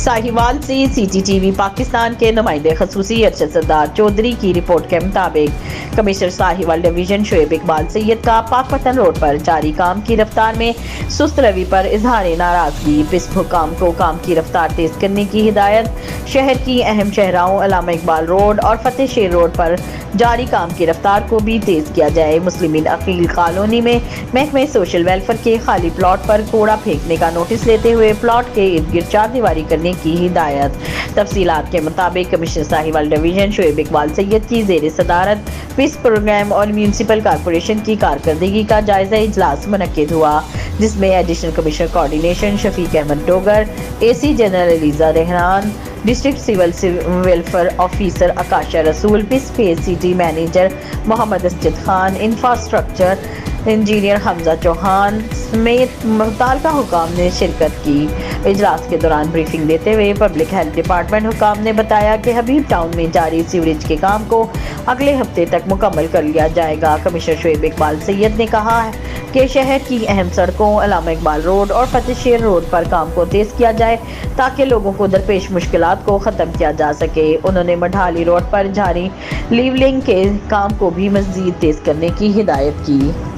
साहिवाल से CCTV पाकिस्तान के नुमाइंदे खसूसी अरशद सरदार चौधरी की रिपोर्ट के मुताबिक कमिश्नर साहिवाल डिवीजन शोएब इकबाल सैयद का पाकपतन रोड पर जारी काम की रफ्तार में सुस्त रवि पर इजहार नाराजगी। पिस्प हुकाम को काम की रफ्तार तेज करने की हिदायत। शहर की अहम शहराओं अल्लामा इकबाल रोड और फतेह शेर रोड पर जारी काम की रफ्तार को भी तेज किया जाए। मुस्लिमीन अकील कॉलोनी में महकमे सोशल वेलफेयर के खाली प्लॉट पर कूड़ा फेंकने का नोटिस लेते हुए प्लॉट के इर्द गिर्द चारदीवारी करने की हिदायत। तफसीलात के मुताबिक कमिश्नर साहिवाल डिवीजन शोएब इकबाल सैयद की जेर सदारत पिस्प प्रोग्राम और म्यूनसिपल कॉरपोरेशन की कारकर्दगी का जायजा इजलास मुनक्किद हुआ, जिसमें additional commissioner coordination Shafiq Ahmad Dogar, AC general Aliza Rehran, district civil welfare officer Akasha Rasool, पिस्प ACT manager Mohammad Asjad Khan, infrastructure engineer Hamza Chauhan समेत मुतल्लिका हुकाम ने शिरकत की। इजलास के दौरान ब्रीफिंग देते हुए पब्लिक हेल्थ डिपार्टमेंट हुकाम ने बताया कि हबीब टाउन में जारी सीवरेज के काम को अगले हफ्ते तक मुकम्मल कर लिया जाएगा। कमिश्नर शोएब इकबाल सैयद ने कहा कि शहर की अहम सड़कों अल्लामा इकबाल रोड और फतेह शेर रोड पर काम को तेज किया जाए ताकि लोगों को दरपेश मुश्किलात को ख़त्म किया जा सके। उन्होंने मढ़ाली रोड पर जारी लीवलिंग के काम को भी मज़ीद तेज करने की हिदायत की।